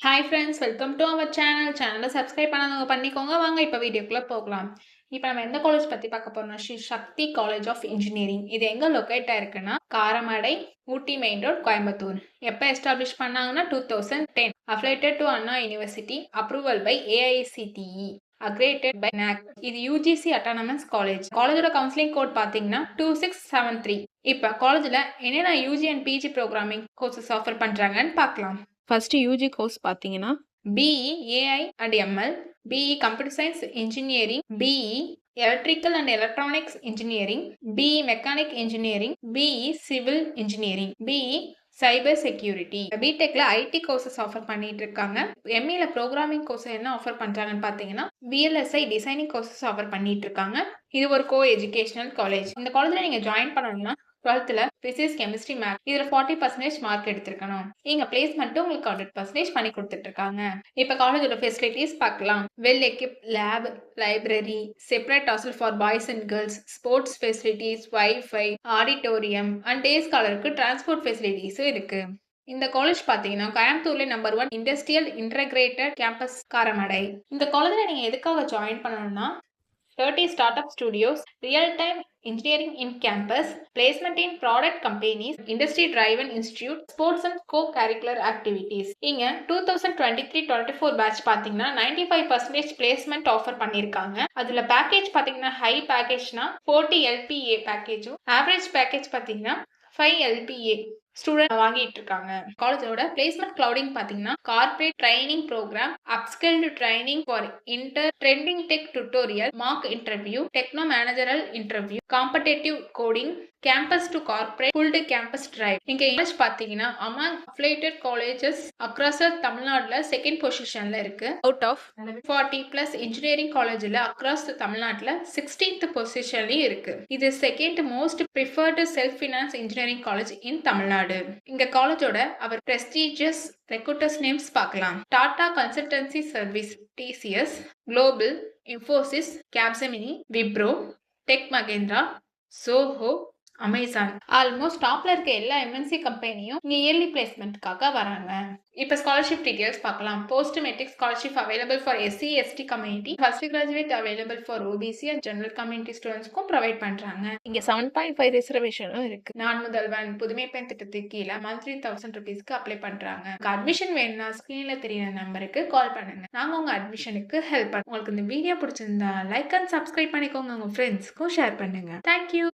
Hi friends, welcome to our channel. சேனலை subscribe பண்ணாதவங்க பண்ணிக்கோங்க. வாங்க இப்போ வீடியோக்குள்ள போகலாம். இப்போ நம்ம எந்த காலேஜ் பத்தி பார்க்க போறோம்னா Sri Sakthi college of engineering. இது எங்க லொக்கேட் ஆயிருக்குன்னா காரமடை, ஊட்டி மெயின் ரோட், கோயம்புத்தூர். எப்போ எஸ்டாப்ளிஷ் பண்ணாங்கன்னா 2010. Affiliated to Anna university. Approval by AICTE. Accredited by NAC. இது யூஜிசி அட்டானமஸ் காலேஜ். காலேஜோட கவுன்சிலிங் கோட் பார்த்தீங்கன்னா 2673. இப்போ காலேஜில் என்னென்ன UG and PG programming courses offer பண்ணுறாங்கன்னு பார்க்கலாம். ஃபர்ஸ்ட் யூஜி கோர்ஸ் பார்த்தீங்கன்னா BE AI and ML, BE computer science engineering, BE electrical and electronics engineering, BE mechanic engineering, BE civil engineering, BE cyber security. பிடெக்ல IT courses offer பண்ணிட்டு இருக்காங்க. எம்இல programming course என்ன offer பண்றாங்கன்னு பாத்தீங்கன்னா VLSI designing courses offer பண்ணிட்டு இருக்காங்க. இது ஒரு கோ எஜுகேஷனல் காலேஜ். இந்த காலேஜ்ல நீங்க ஜாயின் பண்ணணும்னா 12th பிசிக்ஸ் கெமிஸ்ட்ரி மேத் இதுல 40% மார்க் எடுத்திருக்கணும். இங்க பிளேஸ்மெண்ட் உங்களுக்கு 100% பண்ணி கொடுத்துட்டு இருக்காங்க. இப்ப காலேஜோட ஃபெசிலிட்டிஸ் பார்க்கலாம். Well equip lab, library, separate hostel for boys and girls, sports facilities, wifi, auditorium and day ஸ்காலருக்கு டிரான்ஸ்போர்ட் ஃபெசிலிட்டிஸும் இருக்கு. இந்த காலேஜ் பாத்தீங்கன்னா கோயம்புத்தூர்ல number 1 industrial integrated campus Karamadai. இந்த காலேஜ்ல நீங்க எதுக்காக ஜாயின் பண்ணணும்னா 30 startup studios, real-time engineering in campus, placement in product companies, industry-driven institute, sports and co-curricular activities. இங்க 2023-24 பேட்ச் பாத்தீங்கன்னா 95% பிளேஸ்மெண்ட் ஆஃபர் பண்ணிருக்காங்க. அதுல பேக்கேஜ் பாத்தீங்கன்னா ஹை பேக்கேஜ்னா 40 LPA பேக்கேஜும், ஆவரேஜ் பேக்கேஜ் பாத்தீங்கன்னா 5 LPA ஸ்டூடெண்ட் வாங்கிட்டு இருக்காங்க. காலேஜோட பிளேஸ்மெண்ட் கிளவுடிங் பாத்தீங்கன்னா corporate training programme, upskilled training for trending tech tutorial, mock interview, techno managerial interview, competitive coding, campus to corporate, full campus drive. இங்க காலேஜ் பாத்தீங்கன்னா அமாங் அஃபிலியேட்டட் காலேஜஸ் அக்ராஸ் தமிழ்நாடுல second பொசிஷன்ல இருக்கு. அவுட் ஆஃப் 40+ இன்ஜினியரிங் காலேஜ்ல across தமிழ்நாட்டுல 16th பொசிஷன்லயும் இருக்கு. இது second most preferred self finance engineering college in Tamil Nadu. இங்க காலேஜோட அவர் பிரஸ்டீஜியஸ் ரெக்ரூட்டர்ஸ் நேம்ஸ் பார்க்கலாம். Tata consultancy service, TCS, global, Infosys, Capgemini, Wipro, tech Mahindra, Zoho, Amazon, almost டாப்ல இருக்க எல்லா எம்என்சி கம்பெனியும் இங்க இயர்லி பிளேஸ்மெண்ட்காக வராங்க. இப்ப ஸ்காலர்ஷிப் டீடைல்ஸ் பார்க்கலாம். Post matric scholarship available for SC ST community, first graduate available for OBC and general community ஸ்டூடெண்ட்ஸ்க்கும் ப்ரொவைட் பண்றாங்க. இங்க 7.5 ரிசர்வேஷனும் இருக்கு. நான் முதல்வன் புதுமை பெண் திட்டத்துக்கு கீழே மந்த்லி 1000 rupeesக்கு அப்ளை பண்றாங்க. அட்மிஷன் வேணும்னா ஸ்கிரீன்ல தெரியுற நம்பருக்கு கால் பண்ணுங்க. நாங்க உங்க அட்மிஷனுக்கு ஹெல்ப் பண்ணுவோம். உங்களுக்கு இந்த வீடியோ பிடிச்சிருந்தா லைக் அண்ட் சப்ஸ்கிரைப் பண்ணிக்கோங்க. உங்க ஃப்ரெண்ட்ஸ்க்கும் ஷேர் பண்ணுங்க. தேங்க்யூ.